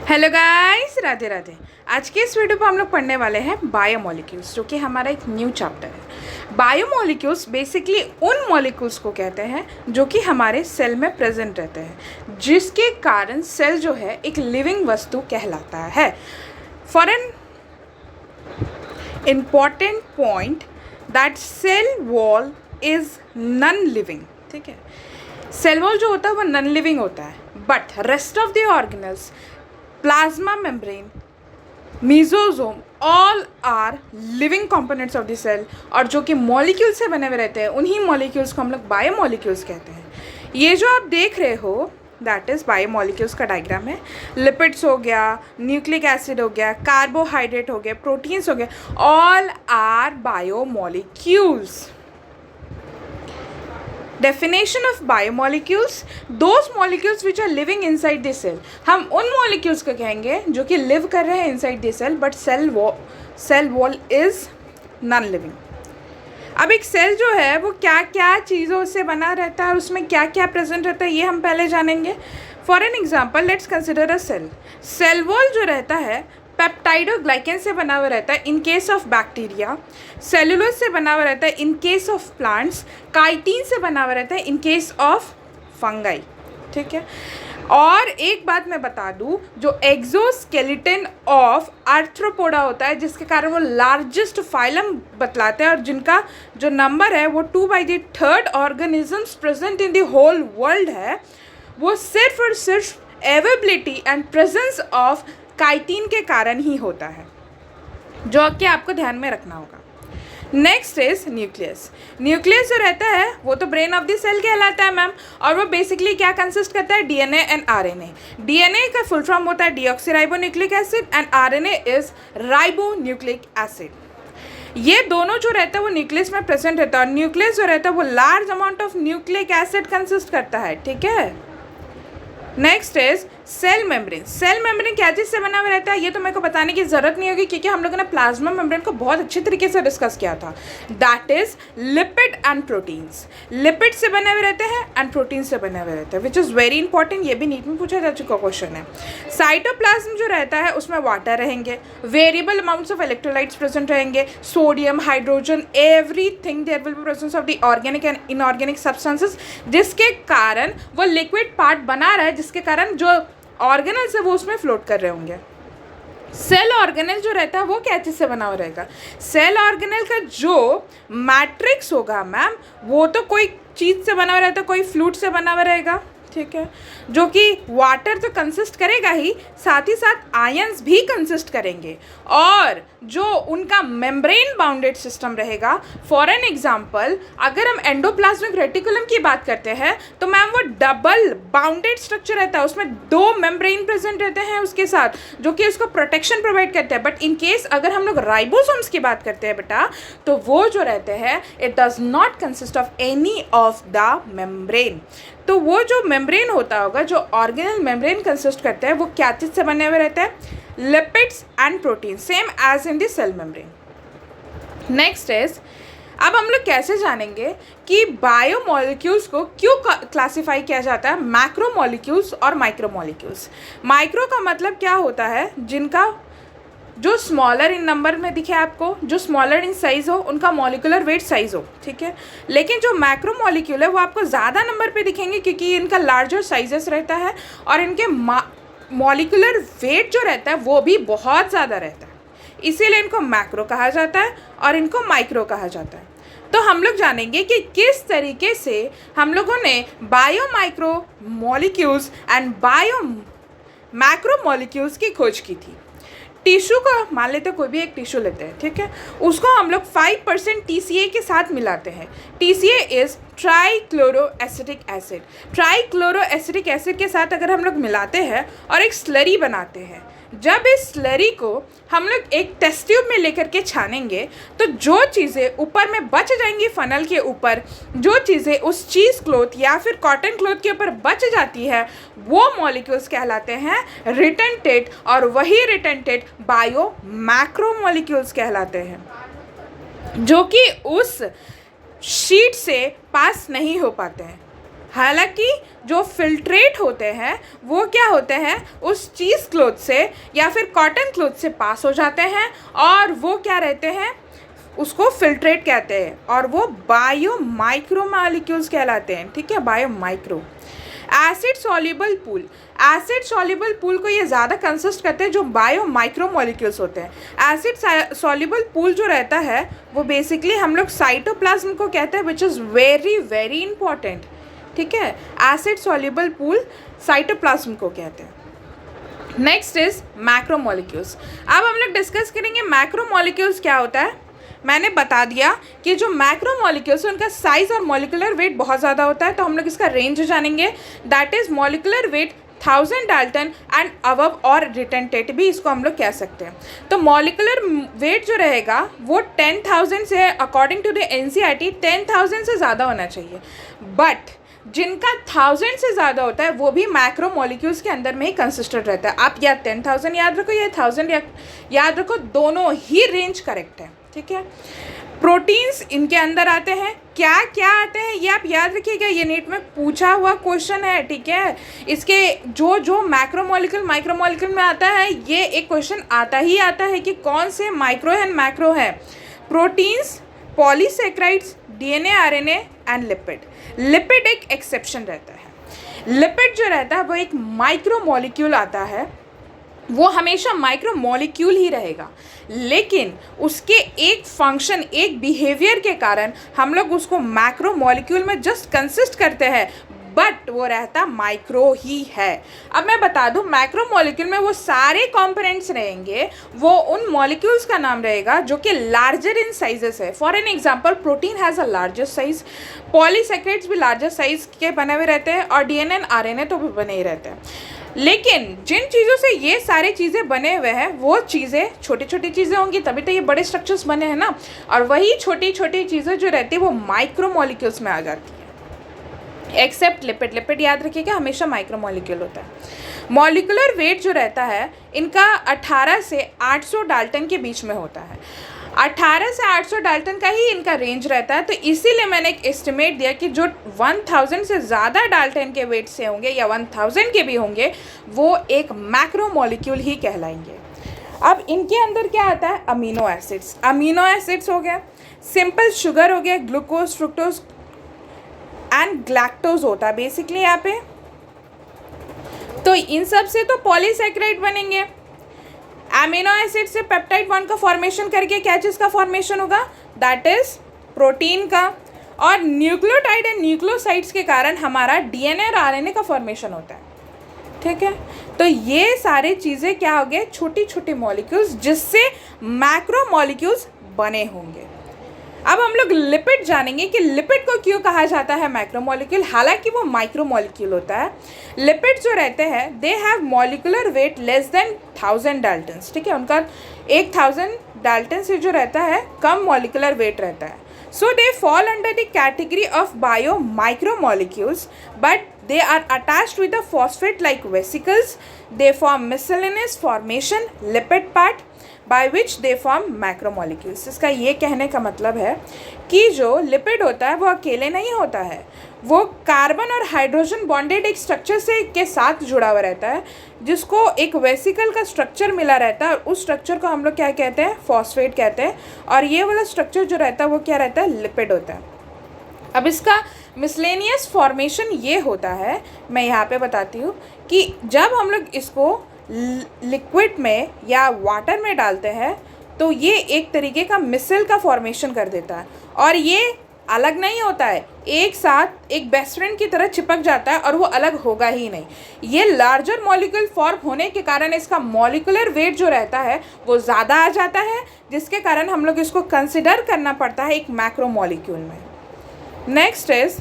Hello guys, Radhe Radhe. आज के इस वीडियो पर हम लोग पढ़ने वाले हैं बायोमोलिक्यूल्स, जो कि हमारा एक न्यू चैप्टर है। बायोमोलिक्यूल्स बेसिकली उन मॉलिक्यूल्स को कहते हैं जो कि हमारे सेल में प्रेजेंट रहते हैं, जिसके कारण सेल जो है एक लिविंग वस्तु कहलाता है। For an important point that cell wall is non living. ठीक है, सेल वॉल जो होता है वो नॉन लिविंग होता है, but rest of the organelles, plasma membrane, mesosome, all are living components of the cell, और जो कि मॉलिक्यूल से बने हुए रहते हैं उन्हीं मॉलिक्यूल्स को हम लोग बायोमॉलिक्यूल्स कहते हैं। ये जो आप देख रहे हो दैट इज़ बायोमॉलिक्यूल्स का डायग्राम है। लिपिड्स हो गया, न्यूक्लिक एसिड हो गया, कार्बोहाइड्रेट हो गया, प्रोटीन्स हो गया, all are biomolecules. Definition of biomolecules: those molecules which are living inside the cell. हम उन molecules को कहेंगे जो कि live कर रहे हैं inside the cell, but cell wall is non living. अब एक सेल जो है वो क्या क्या चीज़ों से बना रहता है, उसमें क्या क्या प्रेजेंट रहता है, ये हम पहले जानेंगे। For an example let's consider a cell. Cell wall जो रहता है पेप्टाइडोग्लाइकेन से बना हुआ रहता है in case of bacteria, cellulose से बना हुआ रहता है in case of plants, chitin से बना हुआ रहता है इन केस ऑफ फंगाई। ठीक है, और एक बात मैं बता दूं, जो एक्सोस्केलेटन ऑफ आर्थ्रोपोडा होता है, जिसके कारण वो लार्जेस्ट फाइलम बतलाते हैं और जिनका जो नंबर है वो 2/3 organisms present in the whole world है, वो सिर्फ और सिर्फ availability and presence of chitin के कारण ही होता है, जो कि आपको ध्यान में रखना होगा। Next is nucleus. न्यूक्लियस जो रहता है वो तो ब्रेन ऑफ द सेल कहलाता है मैम, और वो बेसिकली क्या कंसिस्ट करता है, डीएनए एंड आरएनए। डीएनए का फुल फॉर्म होता है deoxyribonucleic acid and RNA is ribonucleic acid. ये दोनों जो रहता है वो न्यूक्लियस में प्रेजेंट रहता है, और न्यूक्लियस जो रहता है वो large amount of nucleic acid consist करता है। ठीक है, next is cell membrane. Cell membrane क्या चीज़ से बना हुआ रहता है ये तो मेरे को बताने की ज़रूरत नहीं होगी, क्योंकि हम लोगों ने प्लाज्मा मेम्ब्रेन को बहुत अच्छे तरीके से डिस्कस किया था। That is lipid and proteins. Lipid से बने हुए रहते हैं एंड प्रोटीन से बने हुए रहते हैं, विच इज़ वेरी इंपॉर्टेंट। ये भी नीट में पूछा जा चुका क्वेश्चन है। साइटोप्लाज्म जो रहता है उसमें वाटर रहेंगे, variable amounts of electrolytes present रहेंगे, sodium, hydrogen, everything there will be presence of the organic and inorganic substances, जिसके कारण वो लिक्विड पार्ट बना रहा है, जिसके कारण जो ऑर्गेनल्स है वो उसमें फ्लोट कर रहे होंगे। सेल ऑर्गेनल जो रहता है वो क्या चीज़ से बना हुआ रहेगा, सेल ऑर्गेनल का जो मैट्रिक्स होगा मैम वो तो कोई चीज़ से बना हुआ रहता है, कोई फ्लूइड से बना हुआ रहेगा। ठीक है, जो कि वाटर तो कंसिस्ट करेगा ही, साथ ही साथ आयंस भी कंसिस्ट करेंगे, और जो उनका मेम्ब्रेन बाउंडेड सिस्टम रहेगा। फॉर एन एग्जांपल अगर हम एंडोप्लाज्मिक रेटिकुलम की बात करते हैं तो मैम वो डबल बाउंडेड स्ट्रक्चर रहता है, उसमें 2 मेम्ब्रेन प्रेजेंट रहते हैं उसके साथ, जो कि उसको प्रोटेक्शन प्रोवाइड करते हैं। बट इन केस अगर हम लोग राइबोसोम्स की बात करते हैं बेटा, तो वो जो रहते हैं it does not consist of any of the membrane. तो वो जो मेम्ब्रेन होता होगा, जो ऑर्गेनल मेम्ब्रेन कंसिस्ट करता है, वो क्या चीज़ से बने हुए रहता है, lipids and protein, same as in the cell membrane. Next is, अब हम लोग कैसे जानेंगे कि बायोमॉलिक्यूल्स को क्यों क्लासिफाई किया जाता है मैक्रोमॉलिक्यूल्स और माइक्रोमॉलिक्यूल्स। माइक्रो का मतलब क्या होता है, जिनका जो स्मॉलर इन नंबर में दिखे आपको, जो स्मॉलर इन साइज़ हो, उनका मॉलिकुलर वेट साइज़ हो। ठीक है, लेकिन जो मैक्रो मॉलिक्यूल है वो आपको ज़्यादा नंबर पे दिखेंगे, क्योंकि इनका लार्जर साइजेस रहता है और इनके मॉलिकुलर वेट जो रहता है वो भी बहुत ज़्यादा रहता है, इसीलिए इनको मैक्रो कहा जाता है और इनको माइक्रो कहा जाता है। तो हम लोग जानेंगे कि किस तरीके से हम लोगों ने bio micro molecules and bio macro molecules की खोज की थी। टिश्यू को मान लेते हैं, कोई भी एक टिश्यू लेते हैं, ठीक है, उसको हम लोग 5% TCA के साथ मिलाते हैं। TCA is trichloro acetic acid. Trichloro acetic acid के साथ अगर हम लोग मिलाते हैं और एक स्लरी बनाते हैं, जब इस स्लरी को हम लोग एक टेस्ट ट्यूब में लेकर के छानेंगे तो जो चीज़ें ऊपर में बच जाएंगी, फनल के ऊपर जो चीज़ें उस चीज़ क्लॉथ या फिर कॉटन क्लॉथ के ऊपर बच जाती है, वो मॉलिक्यूल्स कहलाते हैं रिटेंटेड, और वही रिटेंटेड बायो मैक्रो मॉलिक्यूल्स कहलाते हैं, जो कि उस शीट से पास नहीं हो पाते हैं। हालांकि जो फिल्ट्रेट होते हैं वो क्या होते हैं, उस चीज़ क्लॉथ से या फिर कॉटन क्लॉथ से पास हो जाते हैं और वो क्या रहते हैं, उसको फिल्ट्रेट कहते हैं और वो बायो माइक्रो मॉलिक्यूल्स कहलाते हैं। ठीक है, bio micro. Acid soluble pool, acid soluble pool को ये ज़्यादा कंसिस्ट करते हैं जो बायो माइक्रो मॉलिक्यूल्स होते हैं। एसिड सॉल्युबल पूल जो रहता है वो बेसिकली हम लोग साइटोप्लाज्म को कहते हैं, विच इज़ वेरी वेरी इंपॉर्टेंट। ठीक है, एसिड सॉल्युबल पूल साइटोप्लाज्म को कहते हैं। Next is macromolecules. अब हम लोग डिस्कस करेंगे मैक्रोमोलिक्यूल्स क्या होता है। मैंने बता दिया कि जो मैक्रोमोलिक्यूल्स हैं उनका साइज और मॉलिक्यूलर वेट बहुत ज़्यादा होता है, तो हम लोग इसका रेंज जानेंगे। That is molecular weight 1000 Dalton and above और रिटेंटेट भी इसको हम लोग कह सकते हैं। तो मॉलिक्यूलर वेट जो रहेगा वो 10,000 से, अकॉर्डिंग टू द NCERT 10,000 से ज़्यादा होना चाहिए। बट जिनका 1000 से ज़्यादा होता है वो भी मैक्रो मॉलिक्यूल्स के अंदर में ही कंसिस्टेड रहता है। आप या 10,000 याद रखो या 1000 याद रखो, दोनों ही रेंज करेक्ट है। ठीक है, प्रोटीन्स इनके अंदर आते हैं। क्या क्या आते हैं ये आप याद रखिएगा, ये नीट में पूछा हुआ क्वेश्चन है। ठीक है, इसके जो जो मैक्रोमोलिक्यूल माइक्रोमोलिक्यूल में आता है ये एक क्वेश्चन आता ही आता है कि कौन से माइक्रो एंड मैक्रो है। Proteins, polysaccharides, DNA RNA and lipid. Lipid एक एक्सेप्शन रहता है। लिपिड जो रहता है वो एक माइक्रो मॉलिक्यूल आता है, वो हमेशा माइक्रो मॉलिक्यूल ही रहेगा, लेकिन उसके एक फंक्शन, एक बिहेवियर के कारण हम लोग उसको मैक्रो मॉलिक्यूल में जस्ट कंसिस्ट करते हैं, बट वो रहता माइक्रो ही है। अब मैं बता दूं, मैक्रो मॉलिक्यूल में वो सारे कंपोनेंट्स रहेंगे, वो उन मॉलिक्यूल्स का नाम रहेगा जो कि लार्जर इन साइजेस है। For an example, protein has a largest size, polysaccharides भी लार्जेस्ट साइज के बने हुए रहते हैं और DNA एंड RNA तो भी बने ही रहते हैं। लेकिन जिन चीज़ों से ये सारी चीज़ें बने हुए हैं वो चीज़ें छोटी छोटी चीज़ें होंगी, तभी तो ये बड़े स्ट्रक्चर्स बने हैं ना, और वही छोटी छोटी चीज़ें जो रहती है वो माइक्रो मॉलिक्यूल्स में आ जाती है, एक्सेप्ट लिपिड। लिपिड याद रखिएगा हमेशा माइक्रो मॉलिक्यूल होता है। मॉलिक्यूलर वेट जो रहता है इनका 18 से 800 डाल्टन के बीच में होता है। 18 से 800 डाल्टन का ही इनका रेंज रहता है, तो इसीलिए मैंने एक एस्टिमेट दिया कि जो 1000 से ज़्यादा डाल्टन के वेट से होंगे या 1000 के भी होंगे वो एक मैक्रो मॉलिक्यूल ही कहलाएंगे। अब इनके अंदर क्या आता है, अमीनो एसिड्स। अमीनो एसिड्स हो गया, सिंपल शुगर हो गया, ग्लूकोज, फ्रुक्टोज एंड ग्लैक्टोज होता है बेसिकली यहाँ पे। तो इन सब से तो पॉलीसेक्राइड बनेंगे। अमीनो एसिड से पेप्टाइड बॉन्ड का फॉर्मेशन करके क्या चीज़ का फॉर्मेशन होगा, दैट इज प्रोटीन का। और न्यूक्लियोटाइड एंड न्यूक्लियोसाइड्स के कारण हमारा DNA और RNA का फॉर्मेशन होता है। ठीक है, तो ये सारी चीज़ें क्या हो गए, छोटी छोटी मॉलिक्यूल्स जिससे मैक्रो मॉलिक्यूल्स बने होंगे। अब हम लोग लिपिड जानेंगे कि लिपिड को क्यों कहा जाता है मैक्रोमोलिक्यूल, हालांकि वो माइक्रोमोलिक्यूल होता है। लिपिड जो रहते हैं they have molecular weight less than 1000 Dalton's. ठीक है, उनका 1000 डाल्टन से जो रहता है कम मॉलिक्यूलर वेट रहता है। So they fall under the category of bio micromolecules, but they are attached with the phosphate like vesicles. They form miscellaneous formation lipid part by which they form macromolecules. इसका ये कहने का मतलब है कि जो लिपिड होता है वो अकेले नहीं होता है, वो कार्बन और हाइड्रोजन बॉन्डेड एक स्ट्रक्चर से के साथ जुड़ा हुआ रहता है, जिसको एक वेसिकल का स्ट्रक्चर मिला रहता है, और उस स्ट्रक्चर को हम लोग क्या कहते हैं, फॉस्फेट कहते हैं। और ये वाला स्ट्रक्चर जो रहता है वो क्या रहता है, लिपिड होता है। अब इसका मिसलेनियस फॉर्मेशन ये होता है, मैं यहाँ पे बताती हूँ कि जब हम लोग इसको लिक्विड में या वाटर में डालते हैं तो ये एक तरीके का मिसल का फॉर्मेशन कर देता है, और ये अलग नहीं होता है, एक साथ एक बेस्ट फ्रेंड की तरह चिपक जाता है और वो अलग होगा ही नहीं। ये लार्जर मॉलिक्यूल फॉर्म होने के कारण इसका मॉलिक्यूलर वेट जो रहता है वो ज़्यादा आ जाता है, जिसके कारण हम लोग इसको कंसिडर करना पड़ता है एक मैक्रो मॉलिक्यूल में। Next is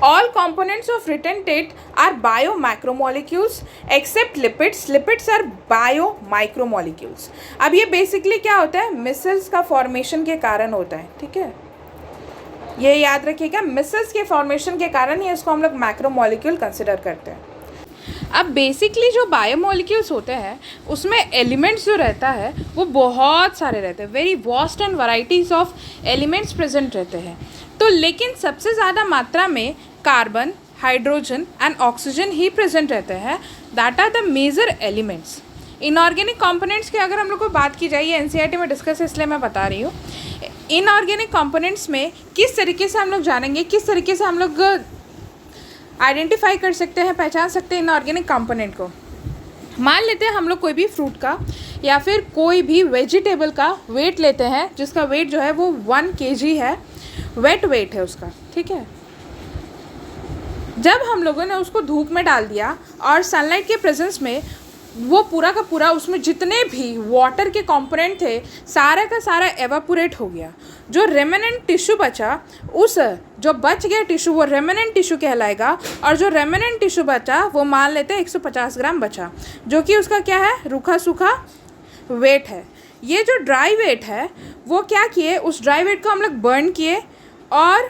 all components of retentate are biomacromolecules except lipids. Lipids are biomicromolecules. अब ये बेसिकली क्या होता है, मिसल्स का फॉर्मेशन के कारण होता है। ठीक है, ये याद रखिएगा, मिसल्स के फॉर्मेशन के कारण ही इसको हम लोग मैक्रोमोलिक्यूल कंसिडर करते हैं। अब बेसिकली जो बायोमोलिक्यूल्स होते हैं उसमें एलिमेंट्स जो रहता है वो बहुत सारे रहते हैं, very vast and varieties of elements present रहते हैं। तो लेकिन सबसे ज़्यादा मात्रा में कार्बन, हाइड्रोजन एंड ऑक्सीजन ही प्रेजेंट रहते हैं. That are the major elements. Inorganic components की अगर हम लोग को बात की जाए, ये एनसीईआरटी में डिस्कस है इसलिए मैं बता रही हूँ. इनऑर्गेनिक कंपोनेंट्स में किस तरीके से हम लोग जानेंगे, किस तरीके से हम लोग आइडेंटिफाई कर सकते हैं, पहचान सकते हैं इनऑर्गेनिक कंपोनेंट को. मान लेते हैं हम लोग कोई भी फ्रूट का या फिर कोई भी वेजिटेबल का वेट लेते हैं, जिसका वेट जो है वो 1 kg है, वेट वेट है उसका. ठीक है. जब हम लोगों ने उसको धूप में डाल दिया और सनलाइट के प्रेजेंस में वो पूरा का पूरा, उसमें जितने भी वाटर के कंपोनेंट थे सारा का सारा एवापोरेट हो गया. जो रेमिनेंट टिश्यू बचा, उस जो बच गया टिश्यू वो रेमिनेंट टिश्यू कहलाएगा. और जो रेमिनेंट टिश्यू बचा वो मान लेते हैं 150 ग्राम बचा, जो कि उसका क्या है, रूखा सूखा वेट है. ये जो ड्राई वेट है वो क्या किए, उस ड्राई वेट को हम लोग बर्न किए और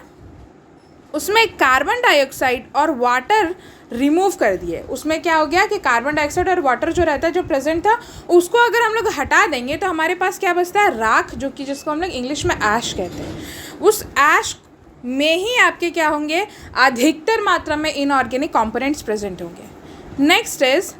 उसमें कार्बन डाइऑक्साइड और वाटर रिमूव कर दिए. उसमें क्या हो गया कि कार्बन डाइऑक्साइड और वाटर जो रहता है, जो प्रेजेंट था, उसको अगर हम लोग हटा देंगे तो हमारे पास क्या बचता है, राख, जो कि जिसको हम लोग इंग्लिश में ऐश कहते हैं. उस ऐश में ही आपके क्या होंगे, अधिकतर मात्रा में इनऑर्गेनिक कंपोनेंट्स प्रेजेंट होंगे. Next is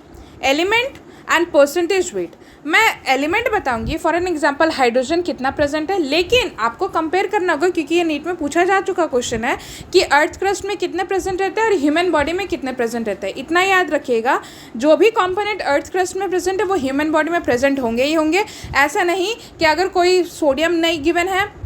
element and percentage wait. मैं एलिमेंट बताऊंगी, फॉर एन एग्जांपल हाइड्रोजन कितना प्रेजेंट है, लेकिन आपको कंपेयर करना होगा क्योंकि ये नीट में पूछा जा चुका क्वेश्चन है कि अर्थ क्रस्ट में कितने प्रेजेंट रहते हैं और ह्यूमन बॉडी में कितने प्रेजेंट रहते हैं. इतना याद रखिएगा, जो भी कंपोनेंट अर्थ क्रस्ट में प्रेजेंट है वो ह्यूमन बॉडी में प्रेजेंट होंगे ही होंगे. ऐसा नहीं कि अगर कोई सोडियम नहीं गिवन है,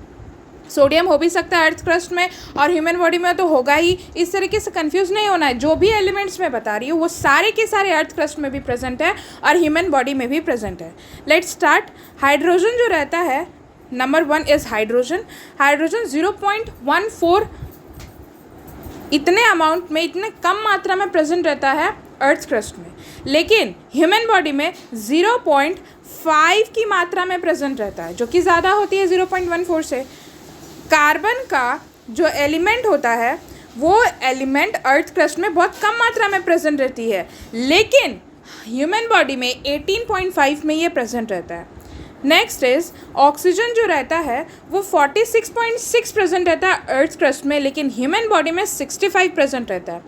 सोडियम हो भी सकता है अर्थ क्रस्ट में और ह्यूमन बॉडी में तो होगा ही. इस तरीके से कंफ्यूज नहीं होना है. जो भी एलिमेंट्स मैं बता रही हूँ वो सारे के सारे अर्थ क्रस्ट में भी प्रेजेंट है और ह्यूमन बॉडी में भी प्रेजेंट है. Let's start. हाइड्रोजन जो रहता है, नंबर 1 इज हाइड्रोजन. हाइड्रोजन 0.14 इतने अमाउंट में, इतने कम मात्रा में प्रेजेंट रहता है अर्थ क्रस्ट में, लेकिन ह्यूमन बॉडी में 0.5 की मात्रा में प्रेजेंट रहता है, जो कि ज़्यादा होती है 0.14 से. कार्बन का जो एलिमेंट होता है वो एलिमेंट अर्थ क्रस्ट में बहुत कम मात्रा में प्रेजेंट रहती है, लेकिन ह्यूमन बॉडी में 18.5 में ये प्रेजेंट रहता है. नेक्स्ट इज ऑक्सीजन जो रहता है वो 46.6 प्रेजेंट रहता है अर्थ क्रस्ट में, लेकिन ह्यूमन बॉडी में 65 प्रेजेंट रहता है.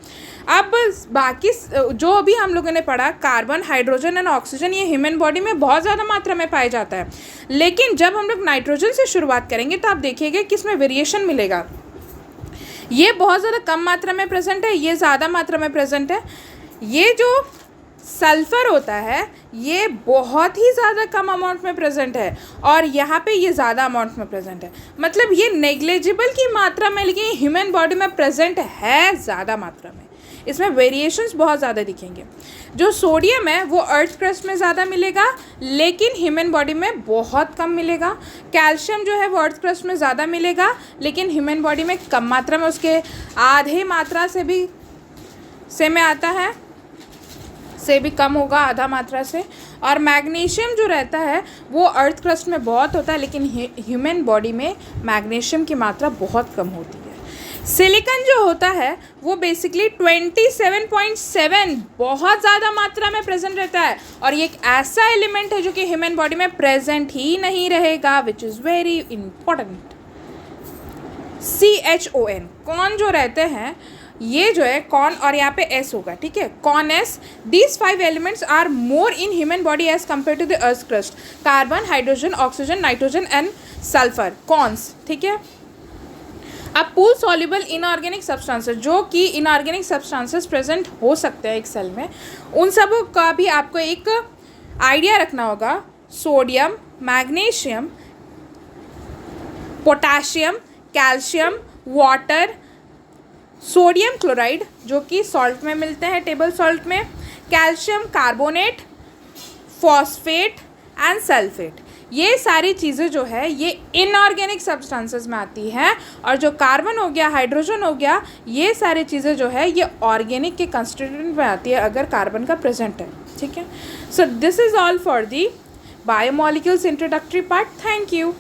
अब बाकी जो अभी हम लोगों ने पढ़ा, कार्बन, हाइड्रोजन एंड ऑक्सीजन, ये ह्यूमन बॉडी में बहुत ज़्यादा मात्रा में पाया जाता है. लेकिन जब हम लोग नाइट्रोजन से शुरुआत करेंगे तो आप देखिएगा कि इसमें वेरिएशन मिलेगा. ये बहुत ज़्यादा कम मात्रा में प्रेजेंट है, ये ज़्यादा मात्रा में प्रेजेंट है. ये जो सल्फ़र होता है ये बहुत ही ज़्यादा कम अमाउंट में प्रेजेंट है और यहाँ पे ये ज़्यादा अमाउंट में प्रेजेंट है. मतलब ये नेग्लिजिबल की मात्रा में, लेकिन ह्यूमन बॉडी में प्रेजेंट है ज़्यादा मात्रा में. इसमें वेरिएशंस बहुत ज़्यादा दिखेंगे. जो सोडियम है वो अर्थ क्रस्ट में ज़्यादा मिलेगा, लेकिन ह्यूमन बॉडी में बहुत कम मिलेगा. कैल्शियम जो है वो अर्थ क्रस्ट में ज़्यादा मिलेगा, लेकिन ह्यूमन बॉडी में कम मात्रा में, उसके आधे मात्रा से में आता है, से भी कम होगा, आधा मात्रा से. और मैग्नीशियम जो रहता है वो अर्थ क्रस्ट में बहुत होता है, लेकिन ह्यूमन बॉडी में मैग्नीशियम की मात्रा बहुत कम होती है. सिलिकॉन जो होता है वो बेसिकली 27.7 बहुत ज़्यादा मात्रा में प्रेजेंट रहता है और ये एक ऐसा एलिमेंट है जो कि ह्यूमन बॉडी में प्रेजेंट ही नहीं रहेगा, which is very important. CHON, कॉन जो रहते हैं, ये जो है कॉन और यहाँ पे S होगा, ठीक है, CHON S. These 5 elements are more in human body as compare to the earth crust. Carbon, hydrogen, oxygen, nitrogen and sulphur, CHONS. ठीक है. अब पूल सॉल्युबल इनऑर्गेनिक सब्सटेंसेस, जो कि इनऑर्गेनिक सब्सटेंसेस प्रेजेंट हो सकते हैं एक सेल में, उन सब का भी आपको एक आइडिया रखना होगा. Sodium, magnesium, potassium, calcium, water, sodium chloride जो कि सॉल्ट में मिलते हैं, टेबल सॉल्ट में, calcium carbonate, phosphate and sulphate. ये सारी चीज़ें जो है ये इनऑर्गेनिक सब्सटेंसेस में आती हैं. और जो कार्बन हो गया, हाइड्रोजन हो गया, ये सारी चीज़ें जो है ये ऑर्गेनिक के कंस्टिट्यूएंट में आती है अगर कार्बन का प्रेजेंट है. ठीक है. So this is all for the biomolecules introductory part. Thank you.